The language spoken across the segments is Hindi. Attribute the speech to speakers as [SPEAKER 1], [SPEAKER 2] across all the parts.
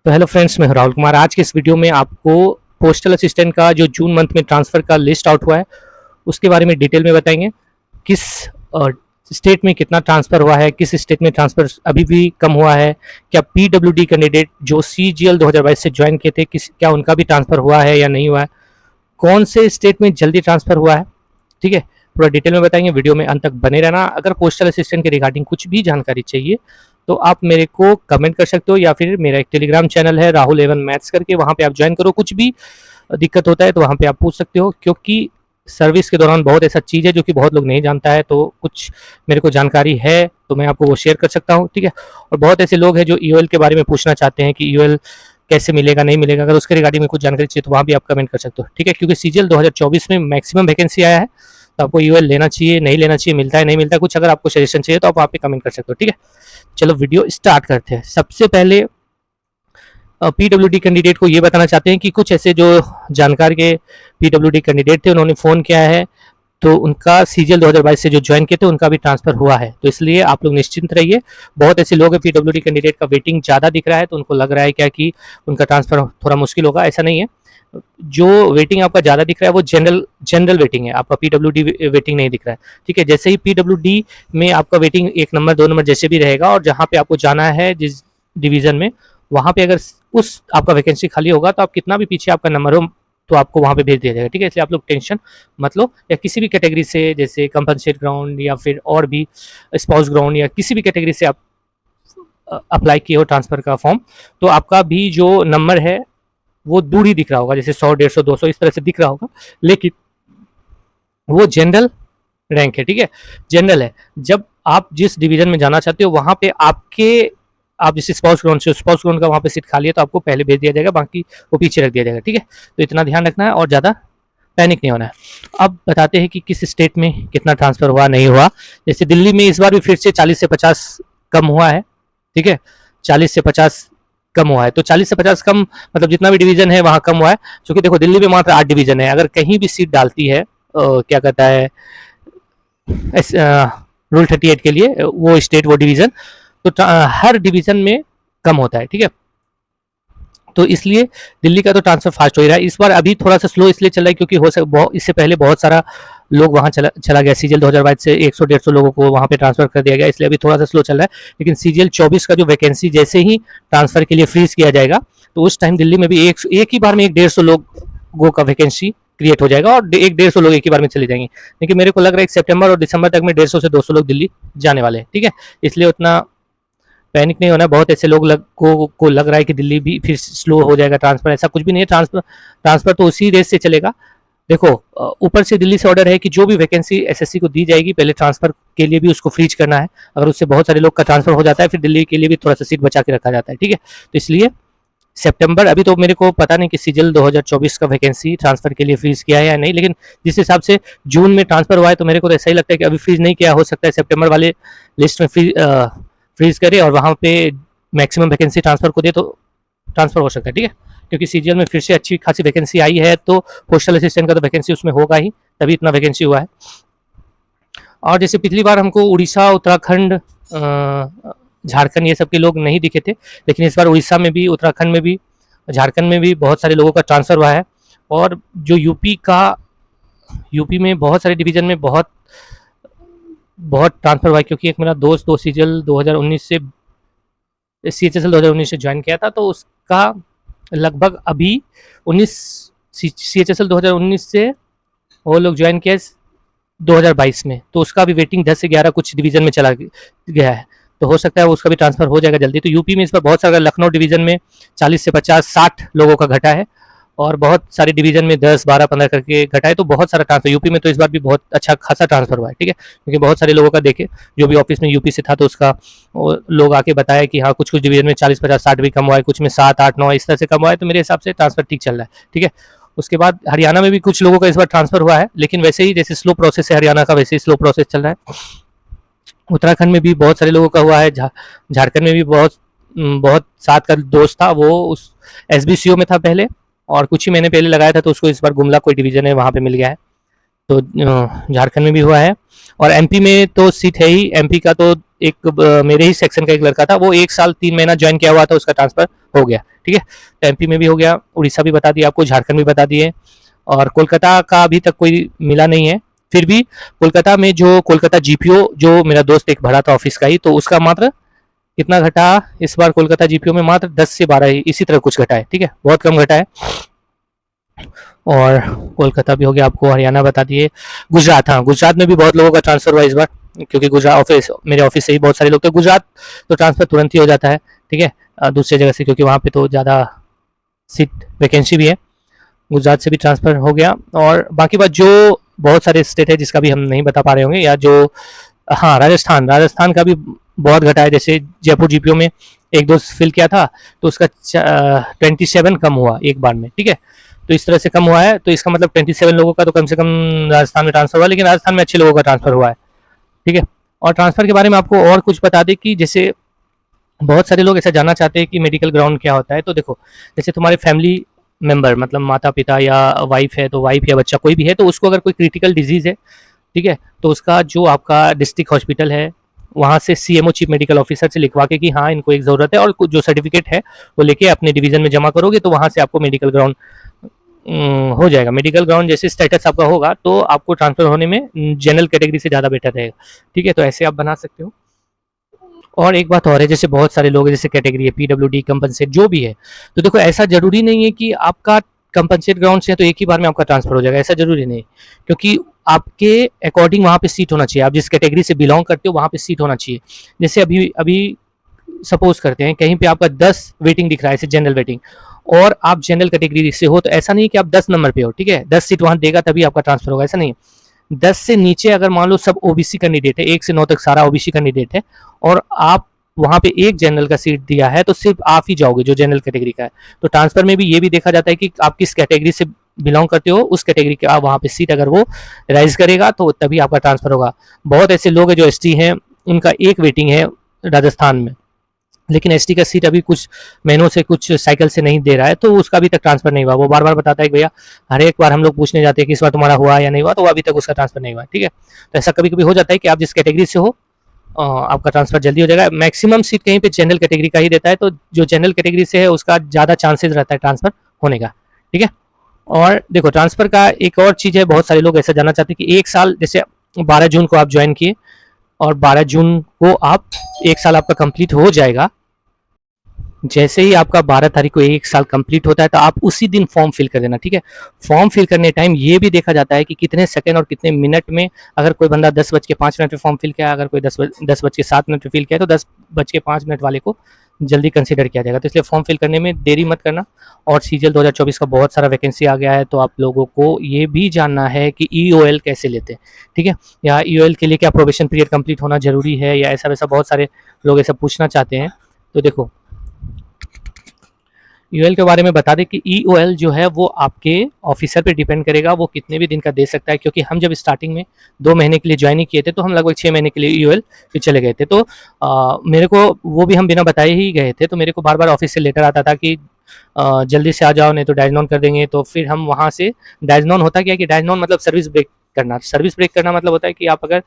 [SPEAKER 1] तो हेलो फ्रेंड्स, मैं हूं राहुल कुमार। आज के इस वीडियो में आपको पोस्टल असिस्टेंट का जो जून मंथ में ट्रांसफ़र का लिस्ट आउट हुआ है उसके बारे में डिटेल में बताएंगे। किस स्टेट में कितना ट्रांसफ़र हुआ है, किस स्टेट में ट्रांसफ़र अभी भी कम हुआ है, क्या पीडब्ल्यूडी कैंडिडेट जो सीजीएल 2022 से ज्वाइन किए थे क्या उनका भी ट्रांसफ़र हुआ है या नहीं हुआ है, कौन से स्टेट में जल्दी ट्रांसफ़र हुआ है। ठीक है, पूरा डिटेल में बताएंगे। वीडियो में अंत तक बने रहना। अगर पोस्टल असिस्टेंट के रिगार्डिंग कुछ भी जानकारी चाहिए तो आप मेरे को कमेंट कर सकते हो, या फिर मेरा एक टेलीग्राम चैनल है राहुल एवन मैथ्स करके, वहाँ पे आप ज्वाइन करो। कुछ भी दिक्कत होता है तो वहाँ पे आप पूछ सकते हो, क्योंकि सर्विस के दौरान बहुत ऐसा चीज़ है जो कि बहुत लोग नहीं जानता है, तो कुछ मेरे को जानकारी है तो मैं आपको वो शेयर कर सकता हूँ। ठीक है, और बहुत ऐसे लोग हैं जो ईओएल के बारे में पूछना चाहते हैं कि ईओएल कैसे मिलेगा, नहीं मिलेगा। अगर उसके रिगार्डिंग में कुछ जानकारी चाहिए तो वहाँ भी आप कमेंट कर सकते हो। ठीक है, क्योंकि सीजीएल 2024 में मैक्सिमम वैकेंसी आया है, तो आपको ईओएल लेना चाहिए, नहीं लेना चाहिए, मिलता है नहीं मिलता है, कुछ अगर आपको सजेशन चाहिए तो आप वहाँ पे कमेंट कर सकते हो। ठीक है, चलो वीडियो स्टार्ट करते हैं। सबसे पहले पीडब्ल्यूडी कैंडिडेट को ये बताना चाहते हैं कि कुछ ऐसे जो जानकार के पीडब्ल्यूडी कैंडिडेट थे उन्होंने फ़ोन किया है, तो उनका सीजीएल 2022 से जो ज्वाइन किए थे उनका भी ट्रांसफ़र हुआ है, तो इसलिए आप लोग निश्चिंत रहिए। बहुत ऐसे लोग हैं पीडब्ल्यूडी कैंडिडेट का वेटिंग ज़्यादा दिख रहा है, तो उनको लग रहा है क्या कि उनका ट्रांसफ़र थोड़ा मुश्किल होगा। ऐसा नहीं है, जो वेटिंग आपका ज़्यादा दिख रहा है वो जनरल वेटिंग है, आपका पीडब्ल्यूडी वेटिंग नहीं दिख रहा है। ठीक है, जैसे ही पीडब्ल्यूडी में आपका वेटिंग 1 नंबर 2 नंबर जैसे भी रहेगा, और जहाँ पे आपको जाना है जिस डिवीज़न में, वहाँ पे अगर उस आपका वैकेंसी खाली होगा तो आप कितना भी पीछे आपका नंबर हो तो आपको वहाँ पे भेज दिया जाएगा। ठीक है, इसलिए आप लोग टेंशन मत लो। या किसी भी कैटेगरी से, जैसे कंपनसेट ग्राउंड या फिर और भी स्पाउस ग्राउंड, या किसी भी कैटेगरी से आप अप्लाई किए हो ट्रांसफ़र का फॉर्म, तो आपका भी जो नंबर है वो दूर ही दिख रहा होगा, जैसे 100 150 200 इस तरह से दिख रहा होगा, लेकिन वो जनरल रैंक है। ठीक है, जनरल है। जब आप जिस डिवीजन में जाना चाहते हो वहाँ पे आप जैसे स्पाउस ग्राउंड से, स्पाउस ग्राउंड का वहाँ पे सीट खाली है तो आपको पहले भेज दिया जाएगा, बाकी वो पीछे रख दिया जाएगा। ठीक है, तो इतना ध्यान रखना है और ज़्यादा पैनिक नहीं होना है। अब बताते हैं कि किस स्टेट में कितना ट्रांसफ़र हुआ नहीं हुआ। जैसे दिल्ली में इस बार भी फिर से 40 से 50 कम हुआ है। ठीक है, 40 से 50 कम हुआ है, तो 40 से 50 कम मतलब जितना भी डिवीजन है वहाँ कम हुआ है। क्योंकि देखो, दिल्ली में मात्र 8 डिवीजन है, अगर कहीं भी सीट डालती है क्या कहता है रूल 38 के लिए वो स्टेट वो डिवीजन, तो हर डिवीजन में कम होता है। ठीक है, तो इसलिए दिल्ली का तो ट्रांसफर फास्ट हो ही रहा है। इस बार अभी थोड़ा सा स्लो इसलिए चल रहा है क्योंकि इससे पहले बहुत सारा लोग वहाँ चला गया। सीजीएल 2022 से 100-150 लोगों को वहाँ पे ट्रांसफर कर दिया गया, इसलिए अभी थोड़ा सा स्लो चल रहा है। लेकिन सीजीएल 24 का जो वैकेंसी जैसे ही ट्रांसफर के लिए फ्रीज किया जाएगा, तो उस टाइम दिल्ली में भी एक ही बार में 150 लोगों का वैकेंसी क्रिएट हो जाएगा और 150 लोग एक ही बार में चले जाएंगे। लेकिन मेरे को लग रहा है सितंबर और दिसंबर तक में 150 से 200 लोग दिल्ली जाने वाले हैं। ठीक है, इसलिए उतना पैनिक नहीं होना। बहुत ऐसे लोग को लग रहा है कि दिल्ली भी फिर स्लो हो जाएगा ट्रांसफर, ऐसा कुछ भी नहीं है। ट्रांसफर तो उसी रेट से चलेगा। देखो, ऊपर से दिल्ली से ऑर्डर है कि जो भी वैकेंसी एसएससी को दी जाएगी पहले ट्रांसफर के लिए भी उसको फ्रीज करना है। अगर उससे बहुत सारे लोग का ट्रांसफर हो जाता है फिर दिल्ली के लिए भी थोड़ा सा सीट बचा के रखा जाता है। ठीक है, तो इसलिए सितंबर, अभी तो मेरे को पता नहीं कि सीजीएल 2024 का वैकेंसी ट्रांसफर के लिए फ्रीज किया है या नहीं, लेकिन जिस हिसाब से जून में ट्रांसफर हुआ है तो मेरे को तो ऐसा ही लगता है कि अभी फ्रीज नहीं किया, हो सकता है सितंबर वाले लिस्ट में फ्रीज करे और वहाँ पे मैक्सिमम वैकेंसी ट्रांसफर को दे, तो ट्रांसफर हो सकता है। ठीक है, क्योंकि सीजीएल में फिर से अच्छी खासी वैकेंसी आई है, तो पोस्टल असिस्टेंट का तो वैकेंसी उसमें होगा ही, तभी इतना वैकेंसी हुआ है। और जैसे पिछली बार हमको उड़ीसा, उत्तराखंड, झारखंड ये सब के लोग नहीं दिखे थे, लेकिन इस बार उड़ीसा में भी, उत्तराखंड में भी, झारखंड में भी बहुत सारे लोगों का ट्रांसफ़र हुआ है। और जो यूपी में बहुत सारे डिवीज़न में बहुत ट्रांसफ़र हुआ है, क्योंकि एक मेरा दोस्त दो सीजीएल 2019 से सीएचएसएल 2019 से ज्वाइन किया था, तो उसका लगभग अभी 19 सीएचएसएल 2019 से वो लोग ज्वाइन किया 2022 में, तो उसका भी वेटिंग 10 से 11 कुछ डिवीज़न में चला गया है, तो हो सकता है उसका भी ट्रांसफ़र हो जाएगा जल्दी। तो यूपी में इस बार बहुत सारा, लखनऊ डिवीज़न में 40 से 50 60 लोगों का घटा है, और बहुत सारे डिवीज़न में 10 12 15 करके घटा है, तो बहुत सारा ट्रांसफ़र यूपी में तो इस बार भी बहुत अच्छा खासा ट्रांसफ़र हुआ है। ठीक है, क्योंकि बहुत सारे लोगों का देखे, जो भी ऑफिस में यूपी से था तो उसका लोग आके बताया कि हाँ कुछ डिवीज़न में 40 50 60 भी कम हुआ है, कुछ में 7 8 9 इस तरह से कम हुआ है, तो मेरे हिसाब से ट्रांसफ़र ठीक चल रहा है। ठीक है, उसके बाद हरियाणा में भी कुछ लोगों का इस बार ट्रांसफ़र हुआ है, लेकिन वैसे ही जैसे स्लो प्रोसेस है हरियाणा का, वैसे ही स्लो प्रोसेस चल रहा है। उत्तराखंड में भी बहुत सारे लोगों का हुआ है, झारखंड में भी बहुत साथ का दोस्त था, वो उस एसबीसीओ में था पहले, और कुछ ही महीने पहले लगाया था, तो उसको इस बार गुमला कोई डिवीज़न है वहाँ पे मिल गया है। तो झारखंड में भी हुआ है, और एमपी में तो सीट है ही। एमपी का तो एक मेरे ही सेक्शन का एक लड़का था, वो 1 साल 3 महीना ज्वाइन किया हुआ था, उसका ट्रांसफर हो गया। ठीक है, तो एमपी में भी हो गया, उड़ीसा भी बता दिया आपको, झारखंड भी बता दिए, और कोलकाता का अभी तक कोई मिला नहीं है। फिर भी कोलकाता में जो कोलकाता जीपीओ, जो मेरा दोस्त एक भरा था ऑफिस का ही, तो उसका मात्र कितना घटा इस बार कोलकाता जीपीओ में, मात्र 10 से 12 ही इसी तरह कुछ घटा है। ठीक है, बहुत कम घटा है। और कोलकाता भी हो गया आपको, हरियाणा बता दिए, गुजरात, हाँ गुजरात में भी बहुत लोगों का ट्रांसफर हुआ इस बार, क्योंकि गुजरात ऑफिस, मेरे ऑफिस से ही बहुत सारे लोग थे गुजरात, तो ट्रांसफर तुरंत ही हो जाता है। ठीक है, दूसरी जगह से, क्योंकि वहाँ पे तो ज़्यादा सीट वैकेंसी भी है। गुजरात से भी ट्रांसफर हो गया। और बाकी बात जो बहुत सारे स्टेट है जिसका भी हम नहीं बता पा रहे होंगे, या जो, हाँ राजस्थान, राजस्थान का भी बहुत घटा है। जैसे जयपुर जीपीओ में एक दो फिल किया था, तो उसका 27 कम हुआ एक बार में। ठीक है, तो इस तरह से कम हुआ है, तो इसका मतलब 27 लोगों का तो कम से कम राजस्थान में ट्रांसफर हुआ, लेकिन राजस्थान में अच्छे लोगों का ट्रांसफर हुआ है। ठीक है, और ट्रांसफर के बारे में आपको और कुछ बता दें कि जैसे बहुत सारे लोग ऐसा जानना चाहते हैं कि मेडिकल ग्राउंड क्या होता है। तो देखो, जैसे तुम्हारे फैमिली मेंबर, मतलब माता पिता या वाइफ है, तो वाइफ या बच्चा कोई भी है, तो उसको अगर कोई क्रिटिकल डिजीज़ है, ठीक है, तो उसका जो आपका डिस्ट्रिक्ट हॉस्पिटल है, वहाँ से सीएमओ चीफ मेडिकल ऑफिसर से लिखवा के कि हाँ इनको एक ज़रूरत है, और कुछ जो सर्टिफिकेट है वो लेके अपने डिवीज़न में जमा करोगे, तो वहाँ से आपको मेडिकल ग्राउंड हो जाएगा। मेडिकल ग्राउंड जैसे स्टेटस आपका होगा, तो आपको ट्रांसफर होने में जनरल कैटेगरी से ज़्यादा बेटर रहेगा। ठीक है, तो ऐसे आप बना सकते हो। और एक बात और है, जैसे बहुत सारे लोग जैसे कैटेगरी है पीडब्ल्यूडी, कंपनसेट जो भी है, तो देखो ऐसा जरूरी नहीं है कि आपका कंपनसेट ग्राउंड से है तो एक ही बार में आपका ट्रांसफर हो जाएगा, ऐसा जरूरी नहीं, क्योंकि आपके अकॉर्डिंग वहाँ पे सीट होना चाहिए। आप जिस कैटेगरी से बिलोंग करते हो वहाँ पे सीट होना चाहिए। जैसे अभी अभी सपोज करते हैं कहीं पे आपका 10 वेटिंग दिख रहा है, जनरल वेटिंग, और आप जनरल कैटेगरी से हो, तो ऐसा नहीं है कि आप 10 नंबर पे हो। ठीक है, 10 सीट वहाँ देगा तभी आपका ट्रांसफर होगा, ऐसा नहीं है। 10 से नीचे अगर मान लो सब ओबीसी कैंडिडेट है, 1 से 9 तक सारा ओबीसी कैंडिडेट है, और आप वहाँ पे एक जनरल का सीट दिया है, तो सिर्फ आप ही जाओगे जो जनरल कैटेगरी का है। तो ट्रांसफर में भी ये भी देखा जाता है कि आप किस कैटेगरी से बिलोंग करते हो, उस कैटेगरी का वहाँ पे सीट अगर वो राइज करेगा तो तभी आपका ट्रांसफर होगा। बहुत ऐसे लोग हैं जो एसटी हैं, उनका एक वेटिंग है राजस्थान में, लेकिन एसटी का सीट अभी कुछ महीनों से, कुछ साइकिल से नहीं दे रहा है, तो उसका अभी तक ट्रांसफर नहीं हुआ। वो बार बार बताता है कि भैया हर एक बार हम लोग पूछने जाते हैं कि इस बार तुम्हारा हुआ या नहीं हुआ, तो वो अभी तक उसका ट्रांसफर नहीं हुआ। ठीक है, तो ऐसा कभी कभी हो जाता है कि आप जिस कैटेगरी से हो आपका ट्रांसफर जल्दी हो जाएगा। मैक्सिमम सीट कहीं पे जनरल कैटेगरी का ही देता है, तो जो जनरल कैटेगरी से है उसका ज़्यादा चांसेस रहता है ट्रांसफर होने का। ठीक है, और देखो ट्रांसफर का एक और चीज़ है, बहुत सारे लोग ऐसा जानना चाहते हैं कि 1 साल, जैसे 12 जून को आप ज्वाइन किए और 12 जून को आप 1 साल आपका कंप्लीट हो जाएगा। जैसे ही आपका 12 तारीख को 1 साल कंप्लीट होता है, तो आप उसी दिन फॉर्म फिल कर देना। ठीक है, फॉर्म फिल करने टाइम ये भी देखा जाता है कि कितने सेकंड और कितने मिनट में, अगर कोई बंदा 10:05 पे फॉर्म फिल किया, अगर कोई 10:07 पे फिल किया, तो 10:05 वाले को जल्दी कंसिडर किया जाएगा। तो इसलिए फॉर्म फिल करने में देरी मत करना। और सीजीएल 2024 का बहुत सारा वैकेंसी आ गया है, तो आप लोगों को ये भी जानना है कि ईओएल कैसे लेते हैं। ठीक है, या ईओएल के लिए क्या प्रोबेशन पीरियड कंप्लीट होना जरूरी है, या ऐसा वैसा बहुत सारे लोग ऐसा पूछना चाहते हैं। तो देखो ईओएल के बारे में बता दें कि ईओएल जो है वो आपके ऑफिसर पे डिपेंड करेगा, वो कितने भी दिन का दे सकता है। क्योंकि हम जब स्टार्टिंग में 2 महीने के लिए ज्वाइन किए थे, तो हम लगभग 6 महीने के लिए ईओएल पे चले गए थे। तो मेरे को वो भी हम बिना बताए ही गए थे, तो मेरे को बार बार ऑफिस से लेटर आता था कि जल्दी से आ जाओ, नहीं तो डायजनॉन कर देंगे। तो फिर हम वहाँ से, डायजनॉन होता क्या है कि डायजनॉन मतलब सर्विस ब्रेक करना। सर्विस ब्रेक करना मतलब होता है कि आप अगर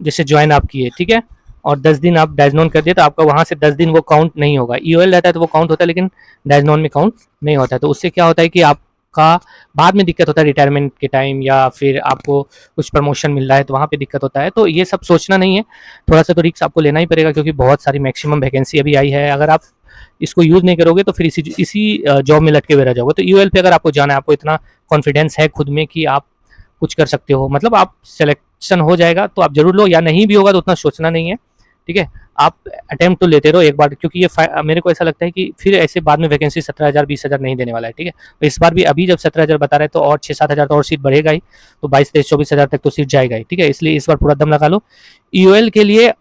[SPEAKER 1] जैसे ज्वाइन आप किए, ठीक है, और 10 दिन आप डायजनॉन कर दिए, तो आपका वहाँ से 10 दिन वो काउंट नहीं होगा। ईओएल रहता है तो वो काउंट होता है, लेकिन डायजनॉन में काउंट नहीं होता है। तो उससे क्या होता है कि आपका बाद में दिक्कत होता है रिटायरमेंट के टाइम, या फिर आपको कुछ प्रमोशन मिल रहा है तो वहाँ पे दिक्कत होता है। तो ये सब सोचना नहीं है, थोड़ा सा तो रिस्क आपको लेना ही पड़ेगा, क्योंकि बहुत सारी मैक्सिमम वैकेंसी अभी आई है। अगर आप इसको यूज़ नहीं करोगे तो फिर इसी जॉब में लटके हुए रह जाओगे। तो ईओएल पे अगर आपको जाना है, आपको इतना कॉन्फिडेंस है खुद में कि आप कुछ कर सकते हो, मतलब आप सिलेक्शन हो जाएगा तो आप जरूर लो, या नहीं भी होगा तो उतना सोचना नहीं है। ठीक है, आप अटेम्प्ट तो लेते रहो एक बार, क्योंकि ये मेरे को ऐसा लगता है कि फिर ऐसे बाद में वैकेंसी 17,000 20,000 नहीं देने वाला है। ठीक है, तो इस बार भी अभी जब 17,000 बता रहे हैं, तो और 6-7 हज़ार तो और सीट बढ़ेगा ही, तो 22-23-24 हज़ार तक तो सीट जाएगा ही। ठीक है, इसलिए इस बार पूरा दम लगा लो। ईओएल के लिए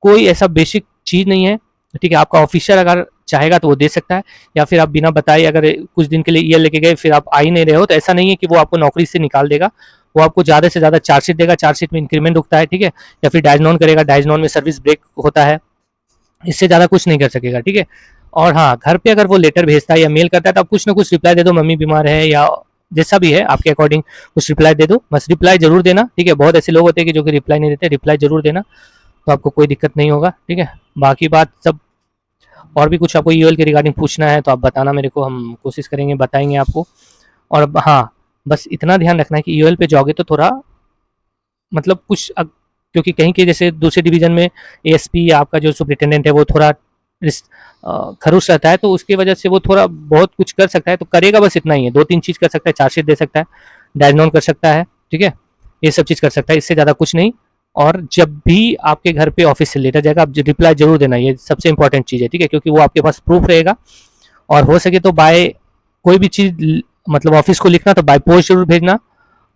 [SPEAKER 1] कोई ऐसा बेसिक चीज़ नहीं है। ठीक है, आपका ऑफिसर अगर चाहेगा तो वो दे सकता है, या फिर आप बिना बताए अगर कुछ दिन के लिए ईएल लेके गए, फिर आप आ ही नहीं रहे हो, तो ऐसा नहीं है कि वो आपको नौकरी से निकाल देगा। वो आपको ज़्यादा से ज़्यादा चार्जशीट देगा, चार्जशीट में इंक्रीमेंट रुकता है। ठीक है, या फिर डायजनॉन करेगा, डायजनॉन में सर्विस ब्रेक होता है, इससे ज़्यादा कुछ नहीं कर सकेगा। ठीक है, और हाँ, घर पे अगर वो लेटर भेजता है या मेल करता है, तो आप कुछ ना कुछ रिप्लाई दे दो, मम्मी बीमार है या जैसा भी है आपके अकॉर्डिंग कुछ रिप्लाई दे दो, बस रिप्लाई जरूर देना। ठीक है, बहुत ऐसे लोग होते हैं कि जो कि रिप्लाई नहीं देते, रिप्लाई जरूर देना। तो आपको कोई दिक्कत नहीं होगा, ठीक है। बाकी बात सब, और भी कुछ आपको यूएल के रिगार्डिंग पूछना है तो आप बताना मेरे को, हम कोशिश करेंगे बताएंगे आपको। और हाँ, बस इतना ध्यान रखना है कि यूएल पे जाओगे तो थोड़ा मतलब कुछ क्योंकि कहीं के जैसे दूसरे डिवीजन में एएसपी या आपका जो सुपरिटेंडेंट है वो थोड़ा खरूस रहता है, तो उसकी वजह से वो थोड़ा बहुत कुछ कर सकता है, तो करेगा बस इतना ही है, 2-3 चीज़ कर सकता है, चार्जशीट दे सकता है, डायग्नोन कर सकता है, ठीक है, ये सब चीज़ कर सकता है, इससे ज़्यादा कुछ नहीं। और जब भी आपके घर पे ऑफिस से लेटर जाएगा, आप रिप्लाई जरूर देना, ये सबसे इंपॉर्टेंट चीज़ है, ठीक है, क्योंकि वो आपके पास प्रूफ रहेगा। और हो सके तो बाय कोई भी चीज़ मतलब ऑफिस को लिखना तो बाय पोस्ट जरूर भेजना,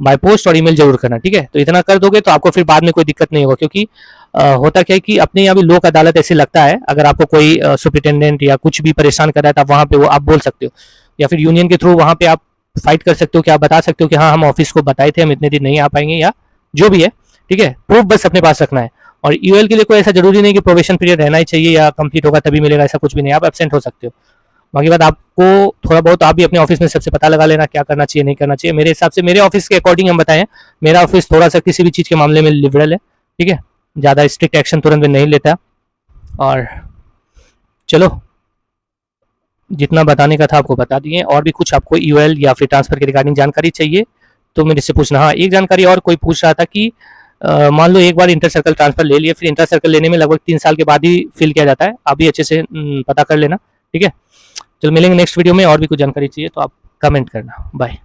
[SPEAKER 1] बाय पोस्ट और ईमेल जरूर करना, ठीक है। तो इतना कर दोगे तो आपको फिर बाद में कोई दिक्कत नहीं होगा, क्योंकि होता क्या है कि अपने यहाँ भी लोक अदालत ऐसे लगता है, अगर आपको कोई सुपरिटेंडेंट या कुछ भी परेशान कर रहा है तो आप वहाँ पे वो आप बोल सकते हो, या फिर यूनियन के थ्रू वहाँ पे आप फाइट कर सकते हो कि आप बता सकते हो कि हाँ हम ऑफिस को बताए थे हम इतने दिन नहीं आ पाएंगे, या जो भी है, ठीक है। प्रूफ बस अपने पास रखना है। और यूएल के लिए कोई ऐसा जरूरी नहीं कि प्रोबेशन पीरियड रहना ही चाहिए या कंप्लीट होगा तभी मिलेगा, ऐसा कुछ भी नहीं, आप एब्सेंट हो सकते हो। बाकी बात आपको थोड़ा बहुत आप भी अपने ऑफिस में सबसे पता लगा लेना क्या करना चाहिए नहीं करना चाहिए। मेरे हिसाब से मेरे ऑफिस के अकॉर्डिंग हम बताएं, मेरा ऑफिस थोड़ा सा किसी भी चीज़ के मामले में लिबरल है, ठीक है, ज़्यादा स्ट्रिक्ट एक्शन तुरंत में नहीं लेता। और चलो, जितना बताने का था आपको बता दिए। और भी कुछ आपको यूएल या फिर ट्रांसफर के रिगार्डिंग जानकारी चाहिए तो मेरे से पूछना। हाँ, एक जानकारी और कोई पूछ रहा था कि मान लो एक बार इंटर सर्कल ट्रांसफर ले लिए, फिर इंटर सर्कल लेने में लगभग 3 साल के बाद ही फिल किया जाता है, आप भी अच्छे से पता कर लेना, ठीक है। चलो मिलेंगे नेक्स्ट वीडियो में, और भी कुछ जानकारी चाहिए तो आप कमेंट करना। बाय।